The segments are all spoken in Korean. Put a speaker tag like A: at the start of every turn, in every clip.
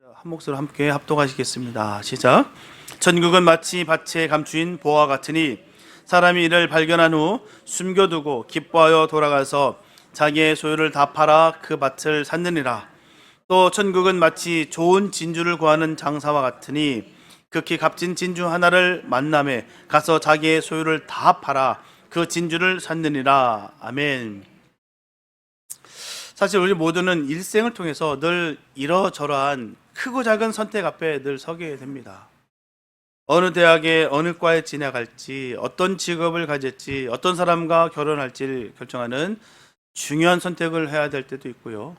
A: 한 목소리로 함께 합독하시겠습니다. 시작. 천국은 마치 밭에 감추인 보화 같으니 사람이 이를 발견한 후 숨겨두고 기뻐하여 돌아가서 자기의 소유를 다 팔아 그 밭을 샀느니라. 또 천국은 마치 좋은 진주를 구하는 장사와 같으니 극히 값진 진주 하나를 만남에 가서 자기의 소유를 다 팔아 그 진주를 샀느니라. 아멘. 사실 우리 모두는 일생을 통해서 늘 이러저러한 크고 작은 선택 앞에 늘 서게 됩니다. 어느 대학에 어느 과에 진학할지, 어떤 직업을 가질지, 어떤 사람과 결혼할지 결정하는 중요한 선택을 해야 될 때도 있고요.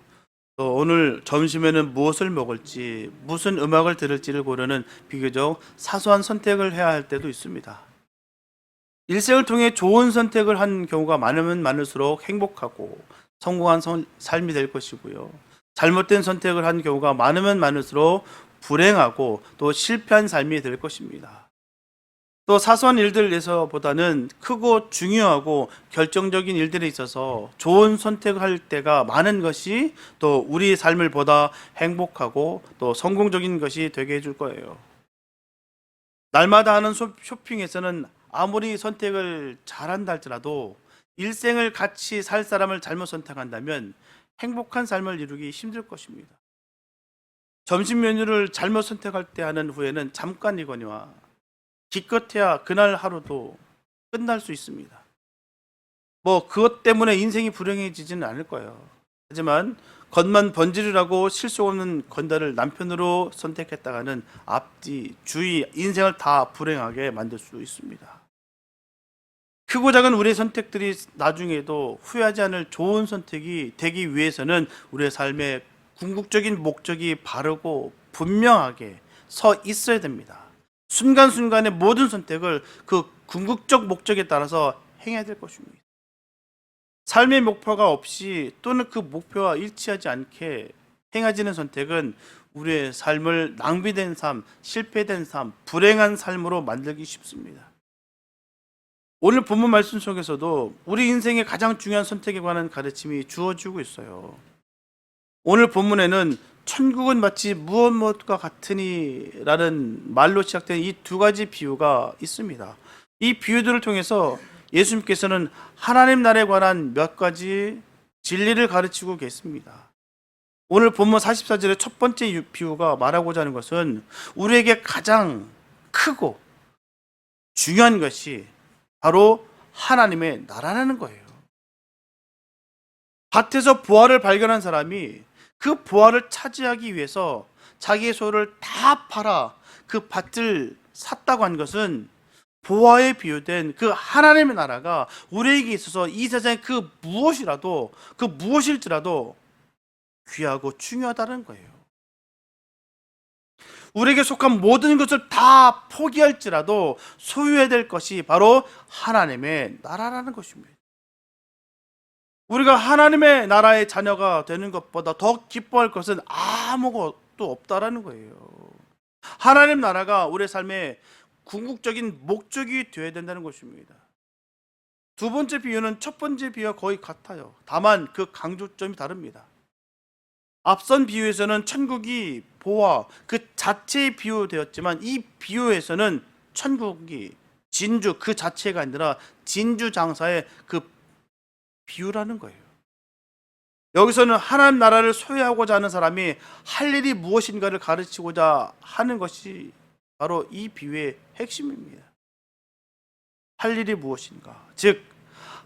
A: 또 오늘 점심에는 무엇을 먹을지, 무슨 음악을 들을지를 고르는 비교적 사소한 선택을 해야 할 때도 있습니다. 일생을 통해 좋은 선택을 한 경우가 많으면 많을수록 행복하고 성공한 삶이 될 것이고요. 잘못된 선택을 한 경우가 많으면 많을수록 불행하고 또 실패한 삶이 될 것입니다. 또 사소한 일들에서보다는 크고 중요하고 결정적인 일들에 있어서 좋은 선택을 할 때가 많은 것이 또 우리 삶을 보다 행복하고 또 성공적인 것이 되게 해줄 거예요. 날마다 하는 쇼핑에서는 아무리 선택을 잘한다 할지라도 일생을 같이 살 사람을 잘못 선택한다면 행복한 삶을 이루기 힘들 것입니다. 점심 메뉴를 잘못 선택할 때 하는 후회는 잠깐이거니와 기껏해야 그날 하루도 끝날 수 있습니다. 그것 때문에 인생이 불행해지지는 않을 거예요. 하지만 겉만 번지르라고 실속 없는 건달을 남편으로 선택했다가는 앞뒤, 주위, 인생을 다 불행하게 만들 수 있습니다. 크고 작은 우리의 선택들이 나중에도 후회하지 않을 좋은 선택이 되기 위해서는 우리의 삶의 궁극적인 목적이 바르고 분명하게 서 있어야 됩니다. 순간순간의 모든 선택을 그 궁극적 목적에 따라서 행해야 될 것입니다. 삶의 목표가 없이 또는 그 목표와 일치하지 않게 행해지는 선택은 우리의 삶을 낭비된 삶, 실패된 삶, 불행한 삶으로 만들기 쉽습니다. 오늘 본문 말씀 속에서도 우리 인생의 가장 중요한 선택에 관한 가르침이 주어지고 있어요. 오늘 본문에는 천국은 마치 무엇과 같으니 라는 말로 시작된 이 두 가지 비유가 있습니다. 이 비유들을 통해서 예수님께서는 하나님 나라에 관한 몇 가지 진리를 가르치고 계십니다. 오늘 본문 44절의 첫 번째 비유가 말하고자 하는 것은 우리에게 가장 크고 중요한 것이 바로 하나님의 나라라는 거예요. 밭에서 보화를 발견한 사람이 그 보화를 차지하기 위해서 자기의 소유를 다 팔아 그 밭을 샀다고 한 것은 보화에 비유된 그 하나님의 나라가 우리에게 있어서 이 세상의 그 무엇일지라도 귀하고 중요하다는 거예요. 우리에게 속한 모든 것을 다 포기할지라도 소유해야 될 것이 바로 하나님의 나라라는 것입니다. 우리가 하나님의 나라의 자녀가 되는 것보다 더 기뻐할 것은 아무것도 없다라는 거예요. 하나님 나라가 우리의 삶의 궁극적인 목적이 되어야 된다는 것입니다. 두 번째 비유는 첫 번째 비유와 거의 같아요. 다만 그 강조점이 다릅니다. 앞선 비유에서는 천국이 보화 그 자체에 비유되었지만 이 비유에서는 천국이 진주 그 자체가 아니라 진주 장사의 그 비유라는 거예요. 여기서는 하나님 나라를 소유하고자 하는 사람이 할 일이 무엇인가를 가르치고자 하는 것이 바로 이 비유의 핵심입니다. 할 일이 무엇인가? 즉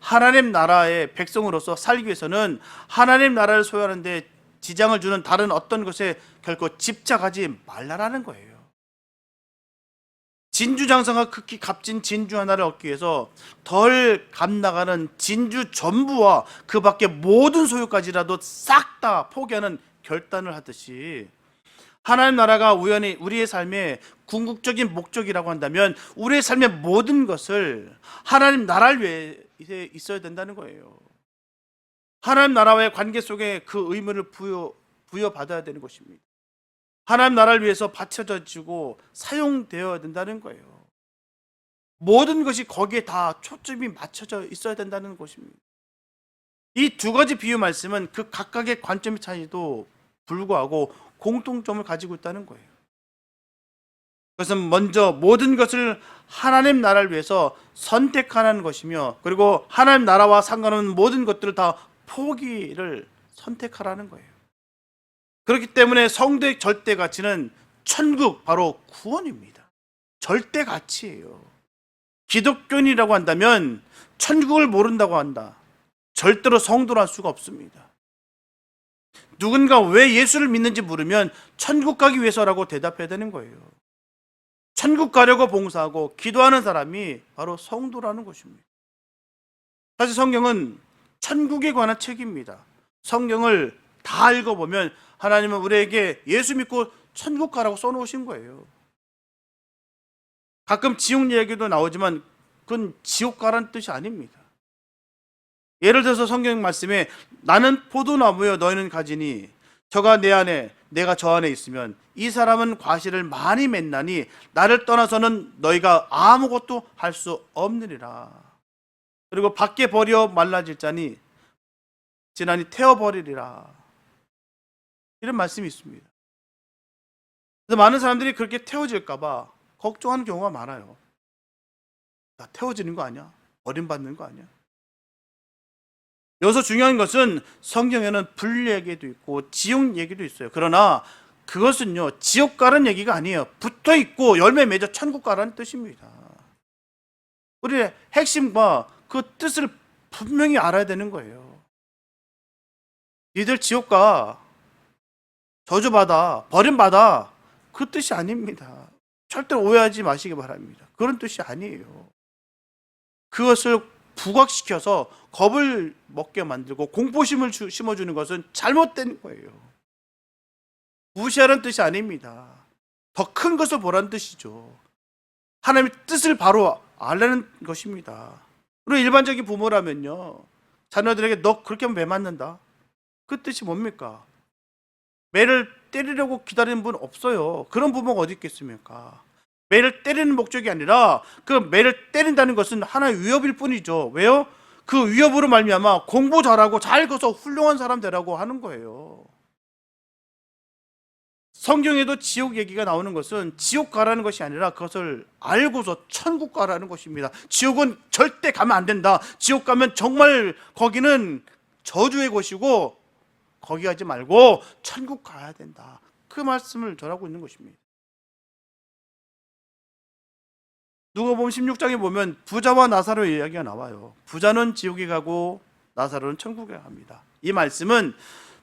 A: 하나님 나라의 백성으로서 살기 위해서는 하나님 나라를 소유하는데 지장을 주는 다른 어떤 것에 결코 집착하지 말라라는 거예요. 진주 장사가 극히 값진 진주 하나를 얻기 위해서 덜 값 나가는 진주 전부와 그 밖에 모든 소유까지라도 싹 다 포기하는 결단을 하듯이 하나님 나라가 우연히 우리의 삶의 궁극적인 목적이라고 한다면 우리의 삶의 모든 것을 하나님 나라를 위해 있어야 된다는 거예요. 하나님 나라와의 관계 속에 그 의무를 부여받아야 되는 것입니다. 하나님 나라를 위해서 바쳐지고 사용되어야 된다는 거예요. 모든 것이 거기에 다 초점이 맞춰져 있어야 된다는 것입니다. 이 두 가지 비유 말씀은 그 각각의 관점의 차이도 불구하고 공통점을 가지고 있다는 거예요. 그것은 먼저 모든 것을 하나님 나라를 위해서 선택하는 것이며, 그리고 하나님 나라와 상관없는 모든 것들을 다 포기를 선택하라는 거예요. 그렇기 때문에 성도의 절대 가치는 천국, 바로 구원입니다. 절대 가치예요. 기독교인이라고 한다면 천국을 모른다고 한다. 절대로 성도로 할 수가 없습니다. 누군가 왜 예수를 믿는지 물으면 천국 가기 위해서라고 대답해야 되는 거예요. 천국 가려고 봉사하고 기도하는 사람이 바로 성도라는 것입니다. 사실 성경은 천국에 관한 책입니다. 성경을 다 읽어보면 하나님은 우리에게 예수 믿고 천국 가라고 써놓으신 거예요. 가끔 지옥 얘기도 나오지만 그건 지옥 가라는 뜻이 아닙니다. 예를 들어서 성경 말씀에 나는 포도나무여 너희는 가지니 저가 내 안에 내가 저 안에 있으면 이 사람은 과실을 많이 맺나니 나를 떠나서는 너희가 아무것도 할 수 없느니라. 그리고 밖에 버려 말라질 자니 지나니 태워버리리라. 이런 말씀이 있습니다. 그래서 많은 사람들이 그렇게 태워질까 봐 걱정하는 경우가 많아요. 나 태워지는 거 아니야? 버림받는 거 아니야? 여기서 중요한 것은 성경에는 불 얘기도 있고 지옥 얘기도 있어요. 그러나 그것은요, 지옥 가라는 얘기가 아니에요. 붙어 있고 열매 맺어 천국 가라는 뜻입니다. 우리의 핵심과 그 뜻을 분명히 알아야 되는 거예요. 니들 지옥 가, 저주받아, 버림받아, 그 뜻이 아닙니다. 절대로 오해하지 마시기 바랍니다. 그런 뜻이 아니에요. 그것을 부각시켜서 겁을 먹게 만들고 공포심을 심어주는 것은 잘못된 거예요. 무시하라는 뜻이 아닙니다. 더 큰 것을 보라는 뜻이죠. 하나님의 뜻을 바로 알라는 것입니다. 그리고 일반적인 부모라면요, 자녀들에게 너 그렇게 하면 매 맞는다, 그 뜻이 뭡니까? 매를 때리려고 기다리는 분 없어요. 그런 부모가 어디 있겠습니까? 매를 때리는 목적이 아니라 그 매를 때린다는 것은 하나의 위협일 뿐이죠. 왜요? 그 위협으로 말미암아 공부 잘하고 잘 커서 훌륭한 사람 되라고 하는 거예요. 성경에도 지옥 얘기가 나오는 것은 지옥 가라는 것이 아니라 그것을 알고서 천국 가라는 것입니다. 지옥은 절대 가면 안 된다. 지옥 가면 정말 거기는 저주의 곳이고 거기 가지 말고 천국 가야 된다. 그 말씀을 전하고 있는 것입니다. 누가복음 16장에 보면 부자와 나사로 이야기가 나와요. 부자는 지옥에 가고 나사로는 천국에 갑니다. 이 말씀은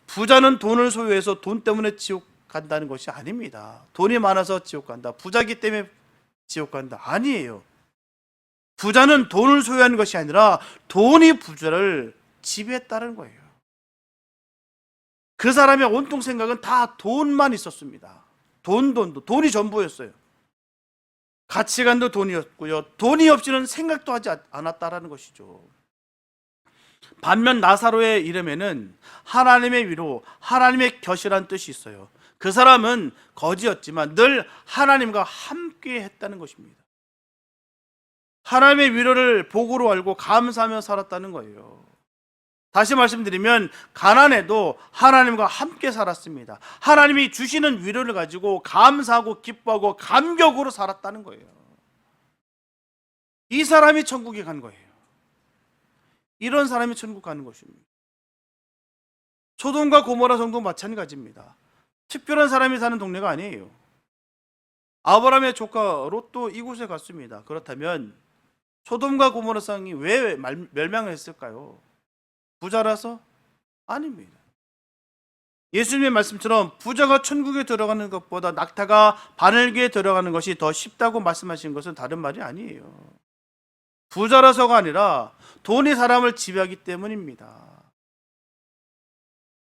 A: 부자는 돈을 소유해서 돈 때문에 지옥 간다는 것이 아닙니다. 돈이 많아서 지옥 간다, 부자기 때문에 지옥 간다, 아니에요. 부자는 돈을 소유하는 것이 아니라 돈이 부자를 지배했다는 거예요. 그 사람의 온통 생각은 다 돈만 있었습니다. 돈이 전부였어요. 가치관도 돈이었고요, 돈이 없이는 생각도 하지 않았다라는 것이죠. 반면 나사로의 이름에는 하나님의 위로, 하나님의 곁이라는 뜻이 있어요. 그 사람은 거지였지만 늘 하나님과 함께 했다는 것입니다. 하나님의 위로를 복으로 알고 감사하며 살았다는 거예요. 다시 말씀드리면 가난해도 하나님과 함께 살았습니다. 하나님이 주시는 위로를 가지고 감사하고 기뻐하고 감격으로 살았다는 거예요. 이 사람이 천국에 간 거예요. 이런 사람이 천국 가는 것입니다. 소돔과 고모라 성도 마찬가지입니다. 특별한 사람이 사는 동네가 아니에요. 아브라함의 조카 롯도 이곳에 갔습니다. 그렇다면 소돔과 고모라 성이 왜 멸망을 했을까요? 부자라서? 아닙니다. 예수님의 말씀처럼 부자가 천국에 들어가는 것보다 낙타가 바늘귀에 들어가는 것이 더 쉽다고 말씀하신 것은 다른 말이 아니에요. 부자라서가 아니라 돈이 사람을 지배하기 때문입니다.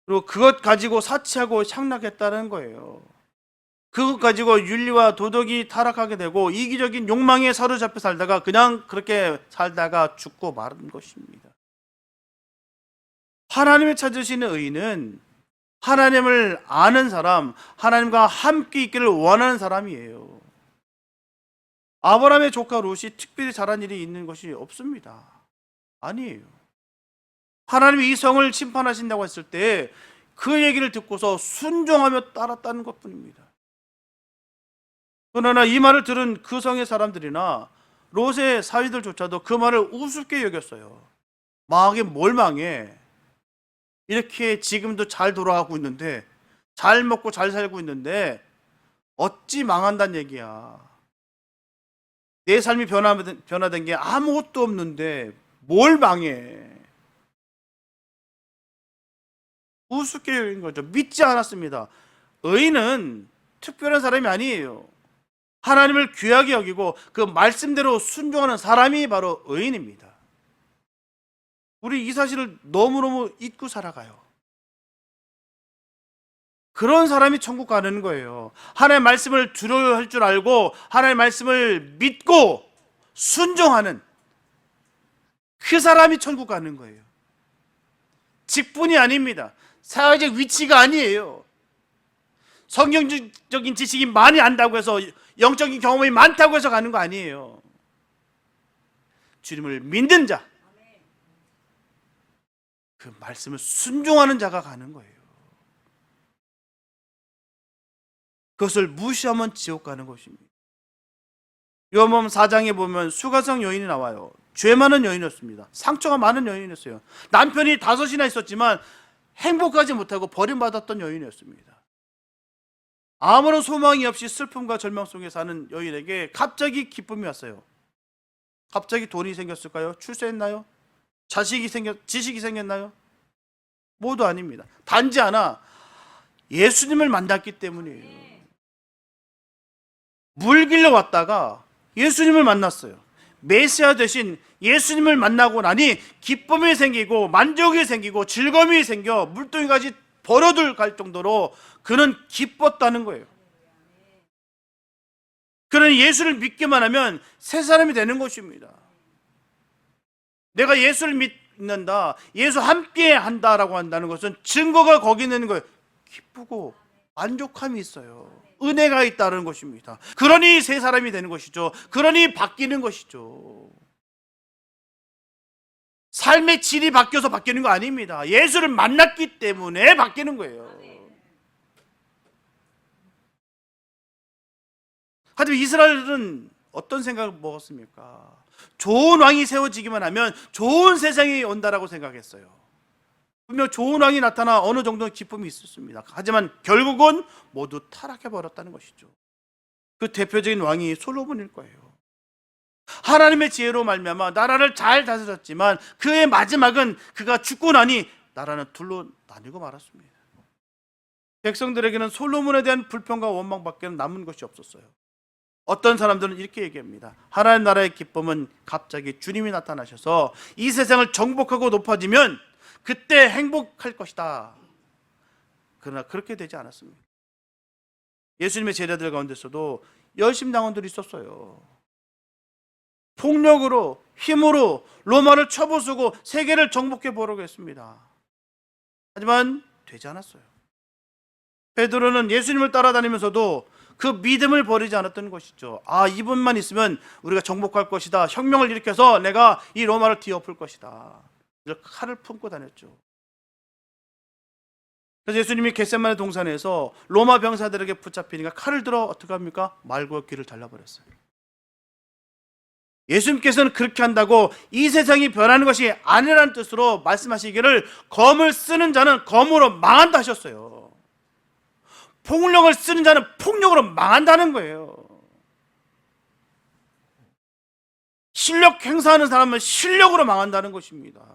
A: 그리고 그것 가지고 사치하고 향락했다는 거예요. 그것 가지고 윤리와 도덕이 타락하게 되고 이기적인 욕망에 사로잡혀 살다가 그냥 그렇게 살다가 죽고 마른 것입니다. 하나님을 찾으시는 의인은 하나님을 아는 사람, 하나님과 함께 있기를 원하는 사람이에요. 아브라함의 조카 롯이 특별히 잘한 일이 있는 것이 없습니다. 아니에요. 하나님이 이 성을 심판하신다고 했을 때 그 얘기를 듣고서 순종하며 따랐다는 것뿐입니다. 그러나 이 말을 들은 그 성의 사람들이나 롯의 사위들조차도 그 말을 우습게 여겼어요. 망하게 뭘 망해? 이렇게 지금도 잘 돌아가고 있는데, 잘 먹고 잘 살고 있는데 어찌 망한다는 얘기야. 내 삶이 변화된 게 아무것도 없는데 뭘 망해? 우습게 여긴 거죠. 믿지 않았습니다. 의인은 특별한 사람이 아니에요. 하나님을 귀하게 여기고 그 말씀대로 순종하는 사람이 바로 의인입니다. 우리 이 사실을 너무너무 잊고 살아가요. 그런 사람이 천국 가는 거예요. 하나님의 말씀을 들어야 할 줄 알고 하나님의 말씀을 믿고 순종하는 그 사람이 천국 가는 거예요. 직분이 아닙니다. 사회적 위치가 아니에요. 성경적인 지식이 많이 안다고 해서, 영적인 경험이 많다고 해서 가는 거 아니에요. 주님을 믿는 자, 그 말씀을 순종하는 자가 가는 거예요. 그것을 무시하면 지옥 가는 것입니다. 요한복음 4장에 보면 수가성 여인이 나와요. 죄 많은 여인이었습니다. 상처가 많은 여인이었어요. 남편이 5이나 있었지만 행복하지 못하고 버림받았던 여인이었습니다. 아무런 소망이 없이 슬픔과 절망 속에 사는 여인에게 갑자기 기쁨이 왔어요. 갑자기 돈이 생겼을까요? 출세했나요? 지식이 생겼나요? 모두 아닙니다. 단지 하나, 예수님을 만났기 때문이에요. 물길로 왔다가 예수님을 만났어요. 메시아 대신 예수님을 만나고 나니 기쁨이 생기고 만족이 생기고 즐거움이 생겨 물동이까지 버려들 갈 정도로 그는 기뻤다는 거예요. 그러니 예수를 믿기만 하면 새 사람이 되는 것입니다. 내가 예수를 믿는다, 예수 함께 한다라고 한다는 것은 증거가 거기 있는 거예요. 기쁘고 만족함이 있어요. 은혜가 있다는 것입니다. 그러니 새 사람이 되는 것이죠. 그러니 바뀌는 것이죠. 삶의 질이 바뀌어서 바뀌는 거 아닙니다. 예수를 만났기 때문에 바뀌는 거예요. 하지만 이스라엘은 어떤 생각을 먹었습니까? 좋은 왕이 세워지기만 하면 좋은 세상이 온다라고 생각했어요. 분명 좋은 왕이 나타나 어느 정도의 기쁨이 있었습니다. 하지만 결국은 모두 타락해버렸다는 것이죠. 그 대표적인 왕이 솔로몬일 거예요. 하나님의 지혜로 말미암아 나라를 잘 다스렸지만 그의 마지막은 그가 죽고 나니 나라는 둘로 나뉘고 말았습니다. 백성들에게는 솔로몬에 대한 불평과 원망밖에 남은 것이 없었어요. 어떤 사람들은 이렇게 얘기합니다. 하나님 나라의 기쁨은 갑자기 주님이 나타나셔서 이 세상을 정복하고 높아지면 그때 행복할 것이다. 그러나 그렇게 되지 않았습니다. 예수님의 제자들 가운데서도 열심당원들이 있었어요. 폭력으로, 힘으로 로마를 쳐부수고 세계를 정복해 보려고 했습니다. 하지만 되지 않았어요. 베드로는 예수님을 따라다니면서도 그 믿음을 버리지 않았던 것이죠. 아, 이분만 있으면 우리가 정복할 것이다. 혁명을 일으켜서 내가 이 로마를 뒤엎을 것이다. 그래서 칼을 품고 다녔죠. 그래서 예수님이 겟세마네 동산에서 로마 병사들에게 붙잡히니까 칼을 들어 어떻게 합니까? 말고 귀를 잘라버렸어요. 예수님께서는 그렇게 한다고 이 세상이 변하는 것이 아니라는 뜻으로 말씀하시기를 검을 쓰는 자는 검으로 망한다 하셨어요. 폭력을 쓰는 자는 폭력으로 망한다는 거예요. 실력 행사하는 사람은 실력으로 망한다는 것입니다.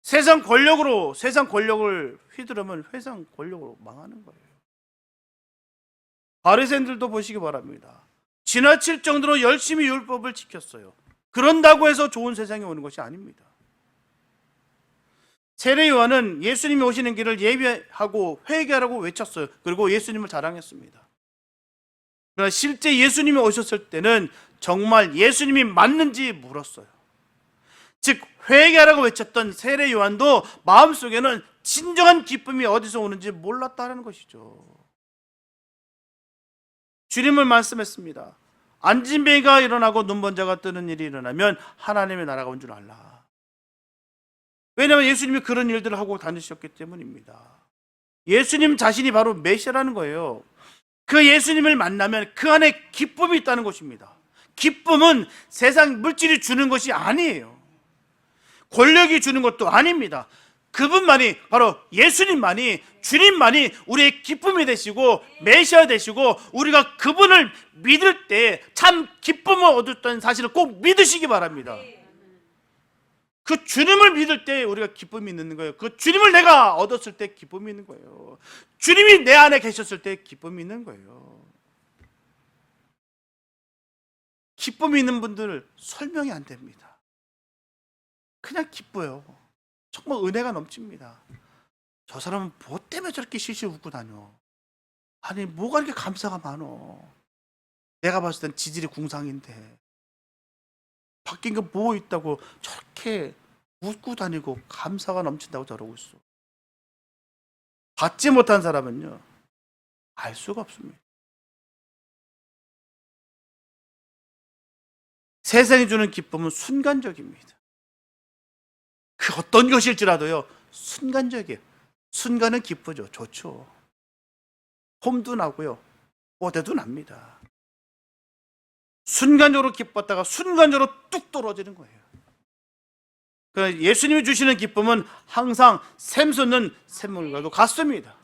A: 세상 권력을 휘두르면 세상 권력으로 망하는 거예요. 바리새인들도 보시기 바랍니다. 지나칠 정도로 열심히 율법을 지켰어요. 그런다고 해서 좋은 세상이 오는 것이 아닙니다. 세례 요한은 예수님이 오시는 길을 예비하고 회개하라고 외쳤어요. 그리고 예수님을 자랑했습니다. 그러나 실제 예수님이 오셨을 때는 정말 예수님이 맞는지 물었어요. 즉 회개하라고 외쳤던 세례 요한도 마음속에는 진정한 기쁨이 어디서 오는지 몰랐다는 것이죠. 주님을 말씀했습니다. 안진뱅이가 일어나고 눈먼 자가 뜨는 일이 일어나면 하나님의 나라가 온 줄 알라. 왜냐하면 예수님이 그런 일들을 하고 다니셨기 때문입니다. 예수님 자신이 바로 메시아라는 거예요. 그 예수님을 만나면 그 안에 기쁨이 있다는 것입니다. 기쁨은 세상 물질이 주는 것이 아니에요. 권력이 주는 것도 아닙니다. 그분만이, 바로 예수님만이, 주님만이 우리의 기쁨이 되시고 메시아 되시고, 우리가 그분을 믿을 때 참 기쁨을 얻었다는 사실을 꼭 믿으시기 바랍니다. 그 주님을 믿을 때 우리가 기쁨이 있는 거예요. 그 주님을 내가 얻었을 때 기쁨이 있는 거예요. 주님이 내 안에 계셨을 때 기쁨이 있는 거예요. 기쁨이 있는 분들 설명이 안 됩니다. 그냥 기뻐요. 정말 은혜가 넘칩니다. 저 사람은 뭐 때문에 저렇게 실실 웃고 다녀? 아니, 뭐가 이렇게 감사가 많어? 내가 봤을 땐 지질이 궁상인데 바뀐 거 뭐 있다고 저렇게 웃고 다니고 감사가 넘친다고 저러고 있어. 받지 못한 사람은요, 알 수가 없습니다. 세상이 주는 기쁨은 순간적입니다. 그 어떤 것일지라도요, 순간적이에요. 순간은 기쁘죠. 좋죠. 홈도 나고요, 뽀대도 납니다. 순간적으로 기뻤다가 순간적으로 뚝 떨어지는 거예요. 그러니까 예수님이 주시는 기쁨은 항상 샘솟는 샘물과도 같습니다.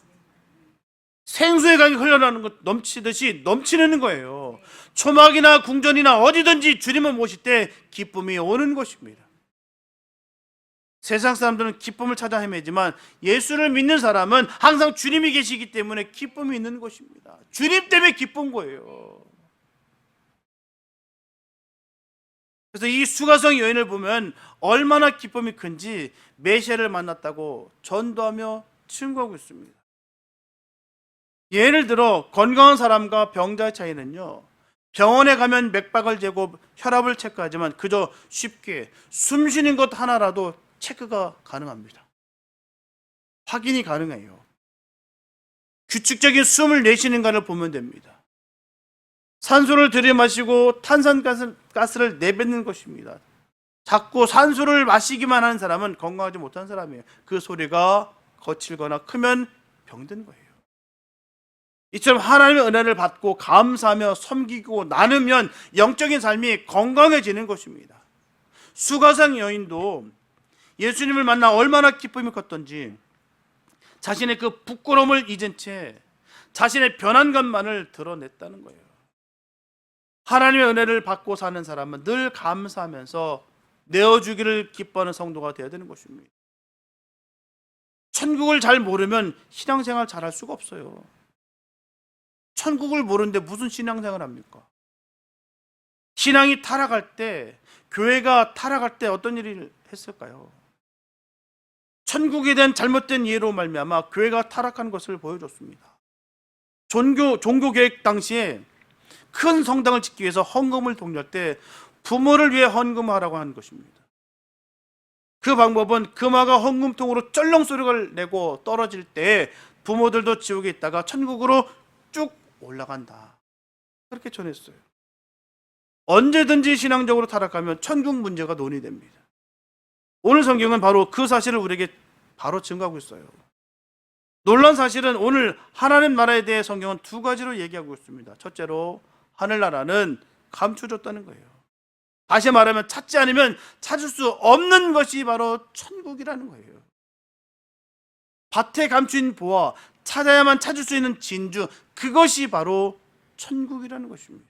A: 생수의 강이 흘러나오는 것 넘치듯이 넘치는 거예요. 초막이나 궁전이나 어디든지 주님을 모실 때 기쁨이 오는 것입니다. 세상 사람들은 기쁨을 찾아 헤매지만 예수를 믿는 사람은 항상 주님이 계시기 때문에 기쁨이 있는 것입니다. 주님 때문에 기쁜 거예요. 그래서 이 수가성 여인을 보면 얼마나 기쁨이 큰지 메시아를 만났다고 전도하며 증거하고 있습니다. 예를 들어 건강한 사람과 병자의 차이는요, 병원에 가면 맥박을 재고 혈압을 체크하지만 그저 쉽게 숨 쉬는 것 하나라도 체크가 가능합니다. 확인이 가능해요. 규칙적인 숨을 내쉬는가를 보면 됩니다. 산소를 들이마시고 탄산가스를 내뱉는 것입니다. 자꾸 산소를 마시기만 하는 사람은 건강하지 못한 사람이에요. 그 소리가 거칠거나 크면 병든 거예요. 이처럼 하나님의 은혜를 받고 감사하며 섬기고 나누면 영적인 삶이 건강해지는 것입니다. 수가상 여인도 예수님을 만나 얼마나 기쁨이 컸던지 자신의 그 부끄러움을 잊은 채 자신의 변한 것만을 드러냈다는 거예요. 하나님의 은혜를 받고 사는 사람은 늘 감사하면서 내어주기를 기뻐하는 성도가 되어야 되는 것입니다. 천국을 잘 모르면 신앙생활 잘 할 수가 없어요. 천국을 모르는데 무슨 신앙생활을 합니까? 신앙이 타락할 때, 교회가 타락할 때 어떤 일을 했을까요? 천국에 대한 잘못된 이해로 말미암아 교회가 타락한 것을 보여줬습니다. 종교개혁 당시에 큰 성당을 짓기 위해서 헌금을 독려할 때 부모를 위해 헌금하라고 하는 것입니다. 그 방법은 금화가 헌금통으로 쩔렁 소리를 내고 떨어질 때 부모들도 지옥에 있다가 천국으로 쭉 올라간다, 그렇게 전했어요. 언제든지 신앙적으로 타락하면 천국 문제가 논의됩니다. 오늘 성경은 바로 그 사실을 우리에게 바로 증거하고 있어요. 놀라운 사실은 오늘 하나님 나라에 대해 성경은 두 가지로 얘기하고 있습니다. 첫째로 하늘나라는 감춰졌다는 거예요. 다시 말하면 찾지 않으면 찾을 수 없는 것이 바로 천국이라는 거예요. 밭에 감춘 보화, 찾아야만 찾을 수 있는 진주, 그것이 바로 천국이라는 것입니다.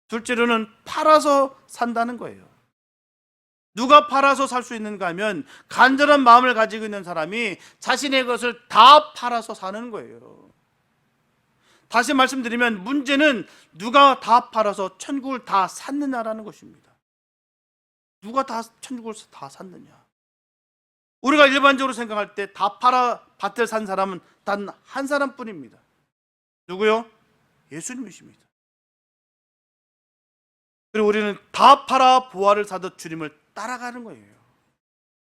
A: 둘째로는 팔아서 산다는 거예요. 누가 팔아서 살 수 있는가 하면 간절한 마음을 가지고 있는 사람이 자신의 것을 다 팔아서 사는 거예요. 다시 말씀드리면 문제는 누가 다 팔아서 천국을 다 샀느냐라는 것입니다. 누가 다 천국을 다 샀느냐? 우리가 일반적으로 생각할 때 다 팔아 밭을 산 사람은 단 한 사람뿐입니다. 누구요? 예수님이십니다. 그리고 우리는 다 팔아 보화를 사듯 주님을 따라가는 거예요.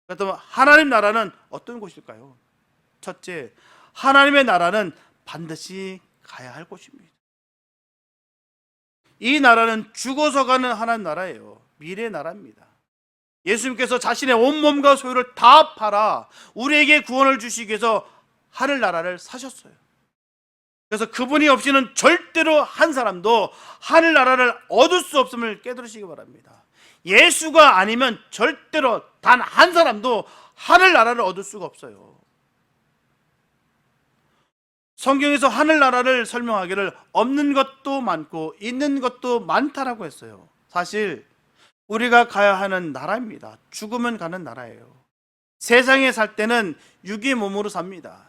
A: 그렇다면 하나님 나라는 어떤 곳일까요? 첫째, 하나님의 나라는 반드시 가야 할 곳입니다. 이 나라는 죽어서 가는 하나님 나라예요. 미래 나라입니다. 예수님께서 자신의 온몸과 소유를 다 팔아 우리에게 구원을 주시기 위해서 하늘나라를 사셨어요. 그래서 그분이 없이는 절대로 한 사람도 하늘나라를 얻을 수 없음을 깨달으시기 바랍니다. 예수가 아니면 절대로 단 한 사람도 하늘나라를 얻을 수가 없어요. 성경에서 하늘나라를 설명하기를 없는 것도 많고 있는 것도 많다라고 했어요. 사실 우리가 가야 하는 나라입니다. 죽으면 가는 나라예요. 세상에 살 때는 육의 몸으로 삽니다.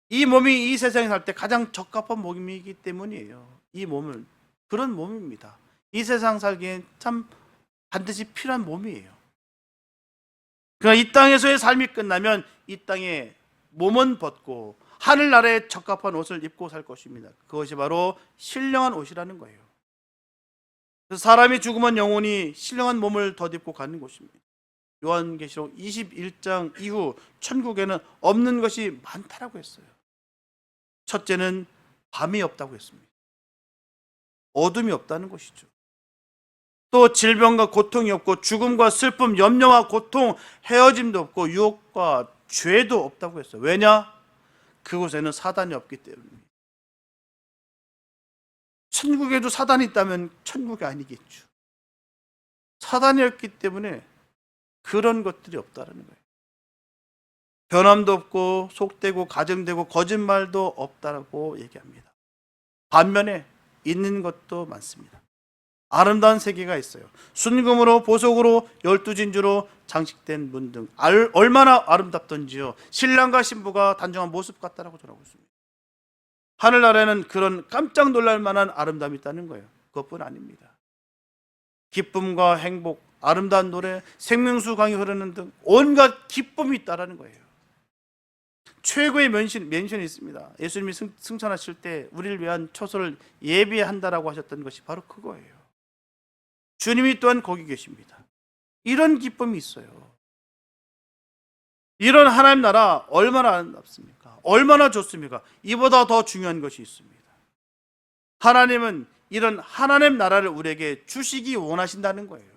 A: 이 몸이 이 세상에 살 때 가장 적합한 몸이기 때문이에요. 이 몸은 그런 몸입니다. 이 세상 살기엔 참 반드시 필요한 몸이에요. 그러나 이 땅에서의 삶이 끝나면 이 땅에 몸은 벗고 하늘나라에 적합한 옷을 입고 살 것입니다. 그것이 바로 신령한 옷이라는 거예요. 그래서 사람이 죽으면 영혼이 신령한 몸을 덧입고 가는 곳입니다. 요한계시록 21장 이후 천국에는 없는 것이 많다라고 했어요. 첫째는 밤이 없다고 했습니다. 어둠이 없다는 것이죠. 또 질병과 고통이 없고 죽음과 슬픔, 염려와 고통, 헤어짐도 없고 유혹과 죄도 없다고 했어요. 왜냐? 그곳에는 사단이 없기 때문입니다. 천국에도 사단이 있다면 천국이 아니겠죠. 사단이 없기 때문에 그런 것들이 없다는 거예요. 변함도 없고 속되고 가정되고 거짓말도 없다라고 얘기합니다. 반면에 있는 것도 많습니다. 아름다운 세계가 있어요. 순금으로 보석으로 12진주로 장식된 문 등 얼마나 아름답던지요. 신랑과 신부가 단정한 모습 같다라고 전하고 있습니다. 하늘나라에는 그런 깜짝 놀랄 만한 아름다움이 있다는 거예요. 그것뿐 아닙니다. 기쁨과 행복, 아름다운 노래, 생명수 강이 흐르는 등 온갖 기쁨이 있다는 거예요. 최고의 멘션이 있습니다. 예수님이 승천하실 때 우리를 위한 초소를 예비한다라고 하셨던 것이 바로 그거예요. 주님이 또한 거기 계십니다. 이런 기쁨이 있어요. 이런 하나님 나라 얼마나 아름답습니까? 얼마나 좋습니까? 이보다 더 중요한 것이 있습니다. 하나님은 이런 하나님 나라를 우리에게 주시기 원하신다는 거예요.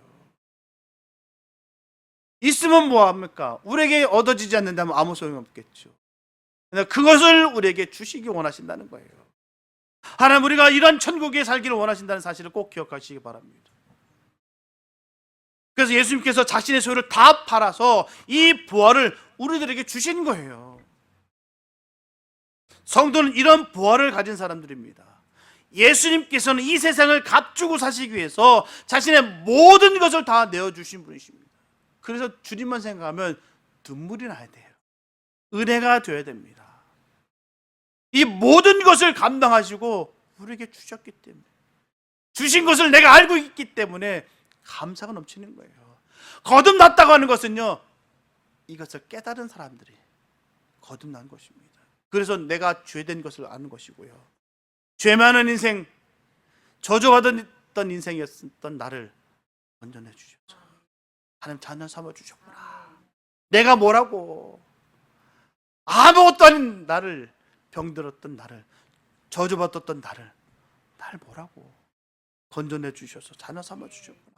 A: 있으면 뭐합니까? 우리에게 얻어지지 않는다면 아무 소용없겠죠. 그것을 우리에게 주시기 원하신다는 거예요. 하나님, 우리가 이런 천국에 살기를 원하신다는 사실을 꼭 기억하시기 바랍니다. 그래서 예수님께서 자신의 소유를 다 팔아서 이 부활을 우리들에게 주신 거예요. 성도는 이런 부활을 가진 사람들입니다. 예수님께서는 이 세상을 값주고 사시기 위해서 자신의 모든 것을 다 내어주신 분이십니다. 그래서 주님만 생각하면 눈물이 나야 돼요. 은혜가 되어야 됩니다. 이 모든 것을 감당하시고 우리에게 주셨기 때문에, 주신 것을 내가 알고 있기 때문에 감사가 넘치는 거예요. 거듭났다고 하는 것은요, 이것을 깨달은 사람들이 거듭난 것입니다. 그래서 내가 죄된 것을 아는 것이고요, 죄 많은 인생, 저주받았던 인생이었던 나를 건져내 주셨죠. 하나님 자녀 삼아 주셨구나. 내가 뭐라고, 아무것도 아닌 나를, 병들었던 나를, 저주받았던 나를, 날 뭐라고 건져내 주셔서 자녀 삼아 주셨구나.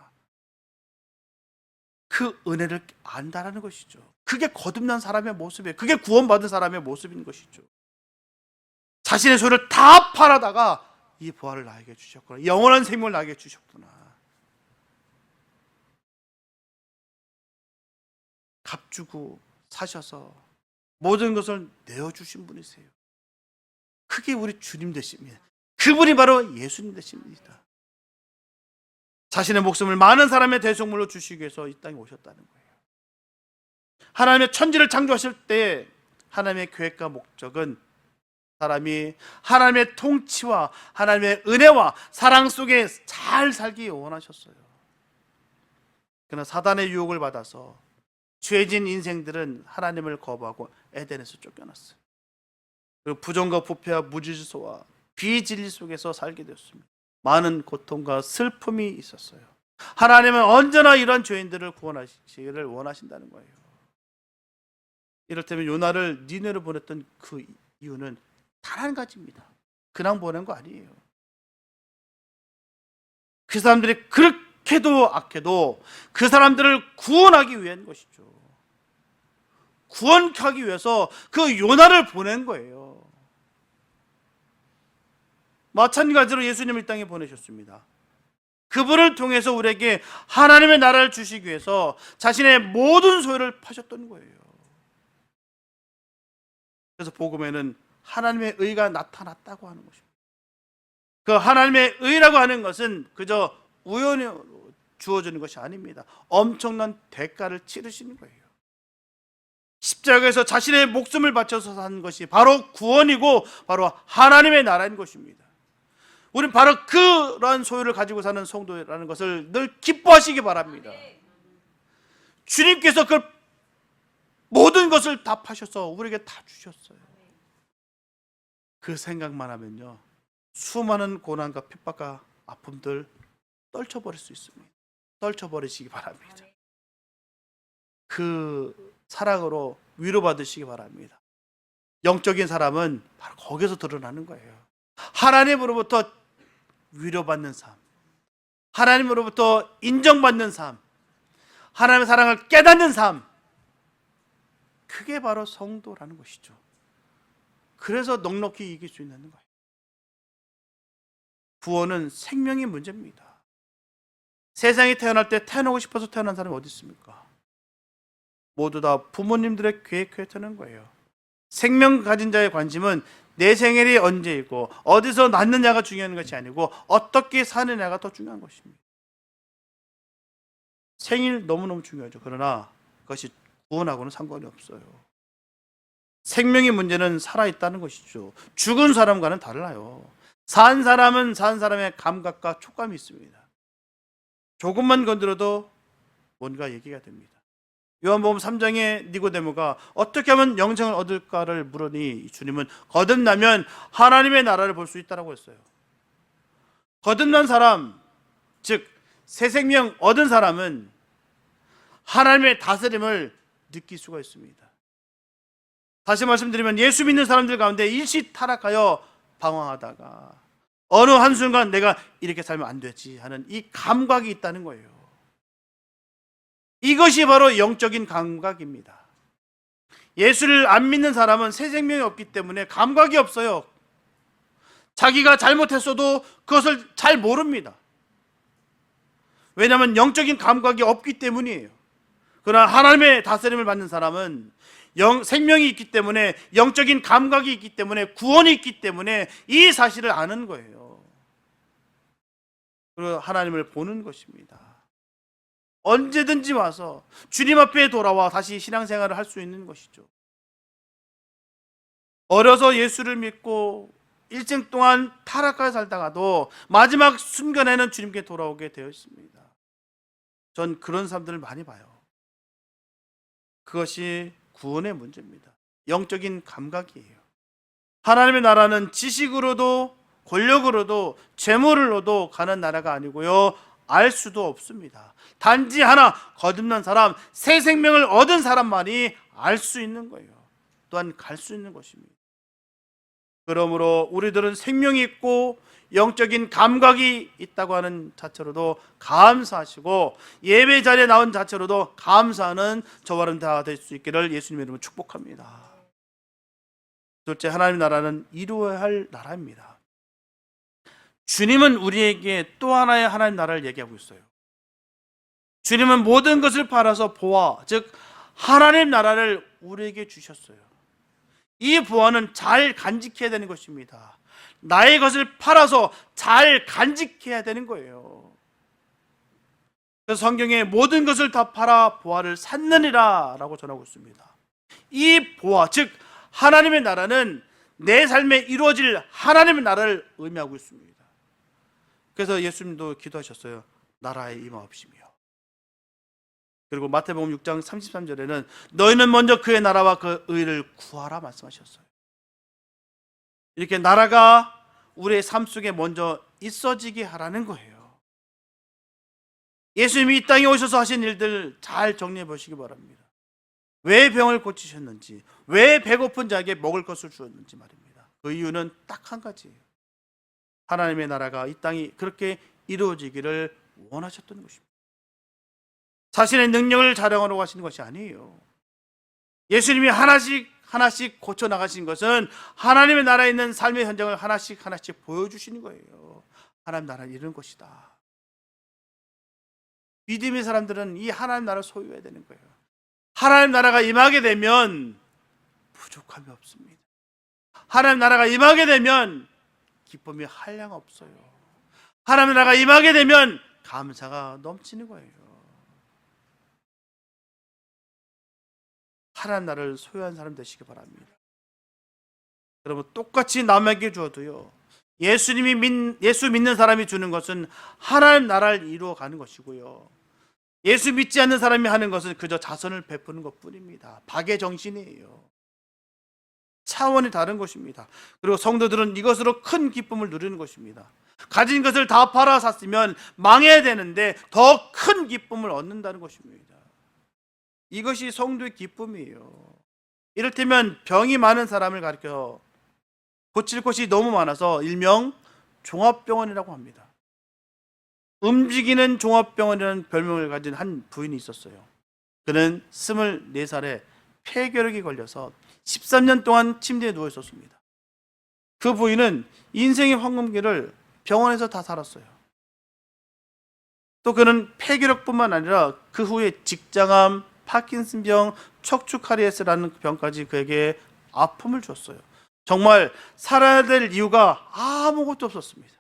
A: 그 은혜를 안다라는 것이죠. 그게 거듭난 사람의 모습이에요. 그게 구원받은 사람의 모습인 것이죠. 자신의 소유를 다 팔아다가 이 부활을 나에게 주셨구나. 영원한 생명을 나에게 주셨구나. 값주고 사셔서 모든 것을 내어주신 분이세요. 그게 우리 주님 되십니다. 그분이 바로 예수님 되십니다. 자신의 목숨을 많은 사람의 대속물로 주시기 위해서 이 땅에 오셨다는 거예요. 하나님의 천지를 창조하실 때 하나님의 계획과 목적은 사람이 하나님의 통치와 하나님의 은혜와 사랑 속에 잘 살기 원하셨어요. 그러나 사단의 유혹을 받아서 죄진 인생들은 하나님을 거부하고 에덴에서 쫓겨났어요. 그리고 부정과 부패와 무질서와 비진리 속에서 살게 되었습니다. 많은 고통과 슬픔이 있었어요. 하나님은 언제나 이런 죄인들을 구원하시기를 원하신다는 거예요. 이를테면 요나를 니네로 보냈던 그 이유는 단 한 가지입니다. 그냥 보낸 거 아니에요. 그 사람들이 악해도 악해도 그 사람들을 구원하기 위한 것이죠. 구원하기 위해서 그 요나를 보낸 거예요. 마찬가지로 예수님을 이 땅에 보내셨습니다. 그분을 통해서 우리에게 하나님의 나라를 주시기 위해서 자신의 모든 소유를 파셨던 거예요. 그래서 복음에는 하나님의 의가 나타났다고 하는 것입니다. 그 하나님의 의라고 하는 것은 그저 우연히 주어지는 것이 아닙니다. 엄청난 대가를 치르시는 거예요. 십자가에서 자신의 목숨을 바쳐서 산 것이 바로 구원이고 바로 하나님의 나라인 것입니다. 우리는 바로 그러한 소유를 가지고 사는 성도라는 것을 늘 기뻐하시기 바랍니다. 주님께서 그 모든 것을 다 파셔서 우리에게 다 주셨어요. 그 생각만 하면요, 수많은 고난과 핍박과 아픔들 떨쳐버릴 수 있습니다. 떨쳐버리시기 바랍니다. 그 사랑으로 위로받으시기 바랍니다. 영적인 사람은 바로 거기서 드러나는 거예요. 하나님으로부터 위로받는 삶, 하나님으로부터 인정받는 삶, 하나님의 사랑을 깨닫는 삶, 그게 바로 성도라는 것이죠. 그래서 넉넉히 이길 수 있는 거예요. 구원은 생명의 문제입니다. 세상에 태어날 때 태어나고 싶어서 태어난 사람이 어디 있습니까? 모두 다 부모님들의 계획에 태어난 거예요. 생명 가진 자의 관심은 내 생일이 언제이고 어디서 낳느냐가 중요한 것이 아니고 어떻게 사느냐가 더 중요한 것입니다. 생일 너무너무 중요하죠. 그러나 그것이 구원하고는 상관이 없어요. 생명의 문제는 살아있다는 것이죠. 죽은 사람과는 달라요. 산 사람은 산 사람의 감각과 촉감이 있습니다. 조금만 건드려도 뭔가 얘기가 됩니다. 요한복음 3장에 니고데모가 어떻게 하면 영생을 얻을까를 물으니 주님은 거듭나면 하나님의 나라를 볼 수 있다고 했어요. 거듭난 사람, 즉 새 생명 얻은 사람은 하나님의 다스림을 느낄 수가 있습니다. 다시 말씀드리면 예수 믿는 사람들 가운데 일시 타락하여 방황하다가 어느 한순간 내가 이렇게 살면 안 되지 하는 이 감각이 있다는 거예요. 이것이 바로 영적인 감각입니다. 예수를 안 믿는 사람은 새 생명이 없기 때문에 감각이 없어요. 자기가 잘못했어도 그것을 잘 모릅니다. 왜냐하면 영적인 감각이 없기 때문이에요. 그러나 하나님의 다스림을 받는 사람은 생명이 있기 때문에, 영적인 감각이 있기 때문에, 구원이 있기 때문에 이 사실을 아는 거예요. 그리고 하나님을 보는 것입니다. 언제든지 와서 주님 앞에 돌아와 다시 신앙생활을 할 수 있는 것이죠. 어려서 예수를 믿고 일생 동안 타락하여 살다가도 마지막 순간에는 주님께 돌아오게 되어 있습니다. 전 그런 사람들을 많이 봐요. 그것이 구원의 문제입니다. 영적인 감각이에요. 하나님의 나라는 지식으로도 권력으로도 재물로도 가는 나라가 아니고요, 알 수도 없습니다. 단지 하나, 거듭난 사람, 새 생명을 얻은 사람만이 알 수 있는 거예요. 또한 갈 수 있는 것입니다. 그러므로 우리들은 생명이 있고 영적인 감각이 있다고 하는 자체로도 감사하시고, 예배 자리에 나온 자체로도 감사하는 저와 여러분 다 될 수 있기를 예수님의 이름으로 축복합니다. 둘째, 하나님의 나라는 이루어야 할 나라입니다. 주님은 우리에게 또 하나의 하나님 나라를 얘기하고 있어요. 주님은 모든 것을 팔아서 보화, 즉 하나님 나라를 우리에게 주셨어요. 이 보화는 잘 간직해야 되는 것입니다. 나의 것을 팔아서 잘 간직해야 되는 거예요. 그래서 성경에 모든 것을 다 팔아 보화를 샀느니라 라고 전하고 있습니다. 이 보화, 즉 하나님의 나라는 내 삶에 이루어질 하나님의 나라를 의미하고 있습니다. 그래서 예수님도 기도하셨어요. 나라에 임하옵시며. 그리고 마태복음 6장 33절에는 너희는 먼저 그의 나라와 그 의를 구하라 말씀하셨어요. 이렇게 나라가 우리의 삶 속에 먼저 있어지게 하라는 거예요. 예수님이 이 땅에 오셔서 하신 일들 잘 정리해 보시기 바랍니다. 왜 병을 고치셨는지, 왜 배고픈 자에게 먹을 것을 주었는지 말입니다. 그 이유는 딱 한 가지예요. 하나님의 나라가 이 땅이 그렇게 이루어지기를 원하셨던 것입니다. 자신의 능력을 자랑하려고 하시는 것이 아니에요. 예수님이 하나씩 고쳐 나가신 것은 하나님의 나라에 있는 삶의 현장을 하나씩 보여주시는 거예요. 하나님 나라는 이런 것이다. 믿음의 사람들은 이 하나님 나라를 소유해야 되는 거예요. 하나님 나라가 임하게 되면 부족함이 없습니다. 하나님 나라가 임하게 되면 기쁨이 한량 없어요. 하나님 나라가 임하게 되면 감사가 넘치는 거예요. 하나님 나라를 소유한 사람 되시기 바랍니다. 여러분, 똑같이 남에게 주어도요, 예수 믿는 사람이 주는 것은 하나님 나라를 이루어가는 것이고요, 예수 믿지 않는 사람이 하는 것은 그저 자선을 베푸는 것뿐입니다. 박의 정신이에요. 차원이 다른 것입니다. 그리고 성도들은 이것으로 큰 기쁨을 누리는 것입니다. 가진 것을 다 팔아 샀으면 망해야 되는데 더 큰 기쁨을 얻는다는 것입니다. 이것이 성도의 기쁨이에요. 이를테면 병이 많은 사람을 가리켜 고칠 곳이 너무 많아서 일명 종합병원이라고 합니다. 움직이는 종합병원이라는 별명을 가진 한 부인이 있었어요. 그는 24살에 폐결핵이 걸려서 13년 동안 침대에 누워 있었습니다. 그 부인은 인생의 황금기를 병원에서 다 살았어요. 또 그는 폐결핵뿐만 아니라 그 후에 직장암, 파킨슨병, 척추카리에스라는 병까지 그에게 아픔을 줬어요. 정말 살아야 될 이유가 아무것도 없었습니다.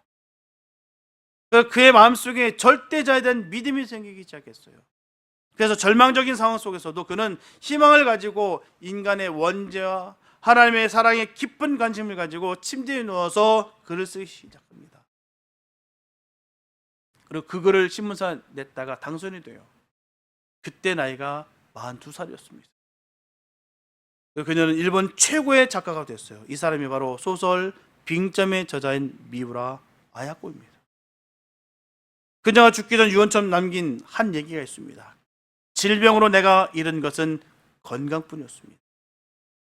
A: 그의 마음속에 절대자에 대한 믿음이 생기기 시작했어요. 그래서 절망적인 상황 속에서도 그는 희망을 가지고 인간의 원죄와 하나님의 사랑에 깊은 관심을 가지고 침대에 누워서 글을 쓰기 시작합니다. 그리고 그 글을 신문사에 냈다가 당선이 돼요. 그때 나이가 42살이었습니다. 그녀는 일본 최고의 작가가 됐어요. 이 사람이 바로 소설 빙점의 저자인 미우라 아야코입니다. 그녀가 죽기 전 유언처럼 남긴 한 얘기가 있습니다. 질병으로 내가 잃은 것은 건강뿐이었습니다.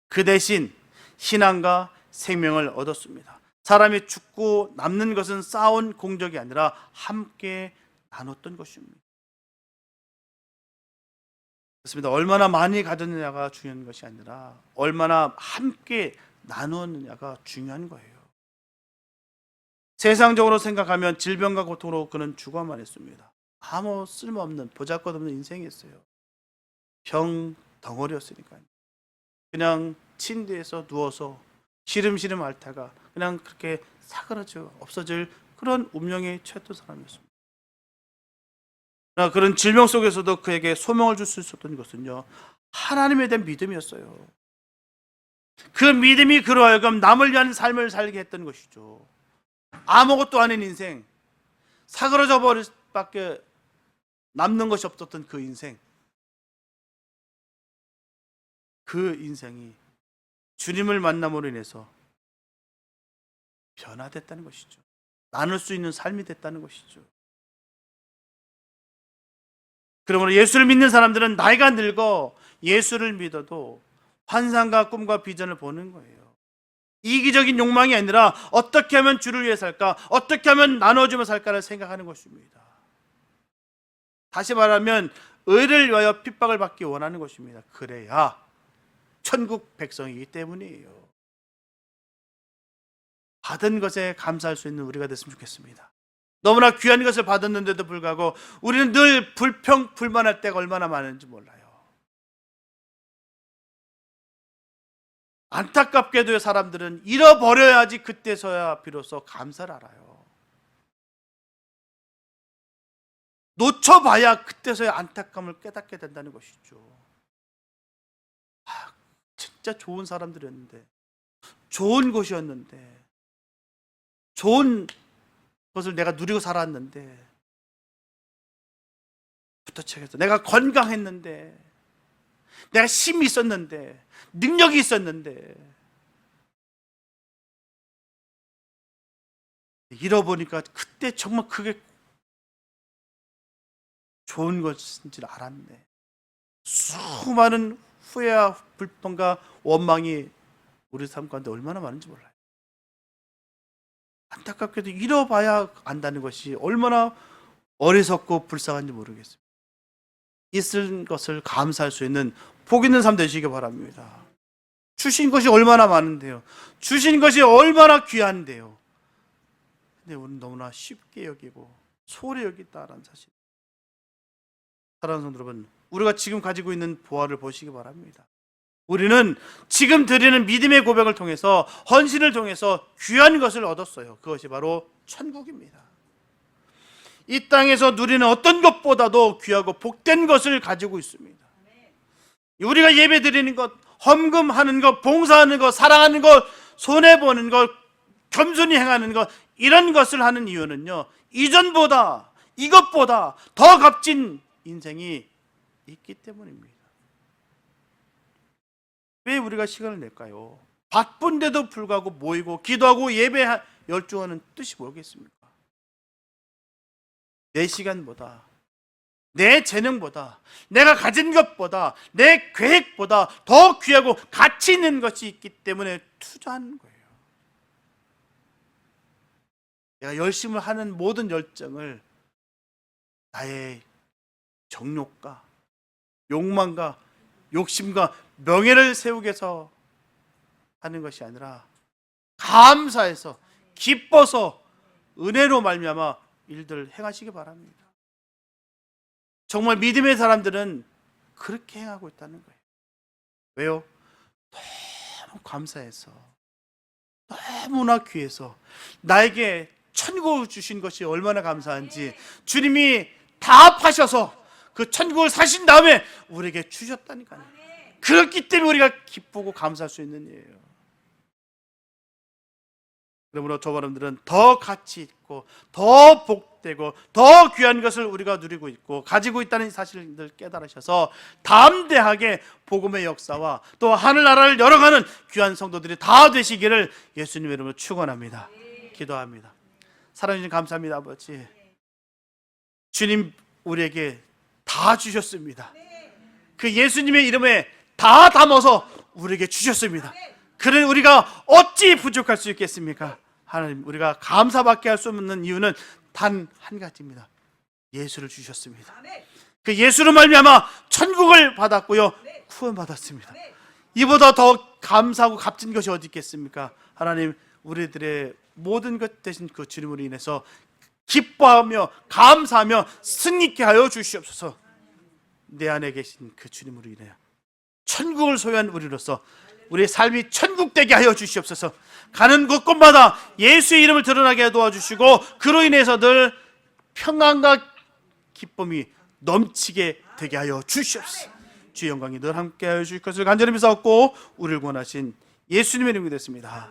A: 그 대신 희망과 생명을 얻었습니다. 사람이 죽고 남는 것은 쌓아온 공적이 아니라 함께 나눴던 것입니다. 그렇습니다. 얼마나 많이 가졌느냐가 중요한 것이 아니라 얼마나 함께 나누었느냐가 중요한 거예요. 세상적으로 생각하면 질병과 고통으로 그는 죽어만 했습니다. 아무 쓸모없는 보잘것없는 인생이었어요. 병 덩어리였으니까요. 그냥 침대에서 누워서 시름시름 앓다가 그냥 그렇게 사그라져 없어질 그런 운명에 처했던 사람이었습니다. 그런 질병 속에서도 그에게 소명을 줄 수 있었던 것은요, 하나님에 대한 믿음이었어요. 그 믿음이 그로 하여금 남을 위한 삶을 살게 했던 것이죠. 아무것도 아닌 인생, 사그러져 버릴 밖에 남는 것이 없었던 그 인생, 그 인생이 주님을 만남으로 인해서 변화됐다는 것이죠. 나눌 수 있는 삶이 됐다는 것이죠. 그러므로 예수를 믿는 사람들은 나이가 늙어 예수를 믿어도 환상과 꿈과 비전을 보는 거예요. 이기적인 욕망이 아니라 어떻게 하면 주를 위해 살까, 어떻게 하면 나눠주며 살까를 생각하는 것입니다. 다시 말하면 의를 위하여 핍박을 받기 원하는 것입니다. 그래야 천국 백성이기 때문이에요. 받은 것에 감사할 수 있는 우리가 됐으면 좋겠습니다. 너무나 귀한 것을 받았는데도 불구하고 우리는 늘 불평불만할 때가 얼마나 많은지 몰라요. 안타깝게도 사람들은 잃어버려야지 그때서야 비로소 감사를 알아요. 놓쳐봐야 그때서야 안타까움을 깨닫게 된다는 것이죠. 진짜 좋은 사람들이었는데, 좋은 곳이었는데, 좋은 것을 내가 누리고 살았는데, 부터치겠어. 내가 건강했는데, 내가 힘이 있었는데, 능력이 있었는데, 잃어보니까 그때 정말 그게 좋은 것인 줄 알았네. 수많은 후회와 불평과 원망이 우리 삶 가운데 얼마나 많은지 몰라요. 안타깝게도 잃어봐야 안다는 것이 얼마나 어리석고 불쌍한지 모르겠습니다. 있을 것을 감사할 수 있는 복 있는 삶 되시기 바랍니다. 주신 것이 얼마나 많은데요. 주신 것이 얼마나 귀한데요. 근데 우리는 너무나 쉽게 여기고 소홀히 여기다라는 사실. 사랑하는 성도 여러분, 우리가 지금 가지고 있는 보화를 보시기 바랍니다. 우리는 지금 드리는 믿음의 고백을 통해서, 헌신을 통해서 귀한 것을 얻었어요. 그것이 바로 천국입니다. 이 땅에서 누리는 어떤 것보다도 귀하고 복된 것을 가지고 있습니다. 우리가 예배 드리는 것, 헌금하는 것, 봉사하는 것, 사랑하는 것, 손해보는 것, 겸손히 행하는 것, 이런 것을 하는 이유는요, 이전보다, 이것보다 더 값진 인생이 있기 때문입니다. 왜 우리가 시간을 낼까요? 바쁜데도 불구하고 모이고 기도하고 예배 열중하는 뜻이 뭐겠습니까? 내 시간보다, 내 재능보다, 내가 가진 것보다, 내 계획보다 더 귀하고 가치 있는 것이 있기 때문에 투자하는 거예요. 내가 열심히 하는 모든 열정을 나의 정욕과 욕망과 욕심과 명예를 세우기 위해서 하는 것이 아니라 감사해서, 기뻐서, 은혜로 말미암아 일들을 행하시기 바랍니다. 정말 믿음의 사람들은 그렇게 행하고 있다는 거예요. 왜요? 너무 감사해서, 너무나 귀해서, 나에게 천국을 주신 것이 얼마나 감사한지, 주님이 다 파셔서 그 천국을 사신 다음에 우리에게 주셨다니까요. 그렇기 때문에 우리가 기쁘고 감사할 수 있는 일이에요. 그러므로 저와 여러분들은 더 가치 있고 더 복되고 더 귀한 것을 우리가 누리고 있고 가지고 있다는 사실을 깨달으셔서 담대하게 복음의 역사와 또 하늘나라를 열어가는 귀한 성도들이 다 되시기를 예수님의 이름으로 축원합니다. 기도합니다. 사랑해 주신 감사합니다. 아버지, 주님 우리에게 다 주셨습니다. 그 예수님의 이름에 다 담아서 우리에게 주셨습니다. 그를 우리가 어찌 부족할 수 있겠습니까? 하나님, 우리가 감사밖에 할 수 없는 이유는 단 한 가지입니다. 예수를 주셨습니다. 그 예수로 말미암아 천국을 받았고요, 구원받았습니다. 이보다 더 감사하고 값진 것이 어디 있겠습니까? 하나님, 우리들의 모든 것 대신 그 주님으로 인해서 기뻐하며 감사하며 승리케 하여 주시옵소서. 내 안에 계신 그 주님으로 인하여 천국을 소유한 우리로서 우리의 삶이 천국 되게 하여 주시옵소서. 가는 곳곳마다 예수의 이름을 드러나게 도와주시고 그로 인해서 늘 평안과 기쁨이 넘치게 되게 하여 주시옵소서. 주의 영광이 늘 함께 하여 주실 것을 간절히 믿사옵고 우리를 구원하신 예수님의 이름이 됐습니다.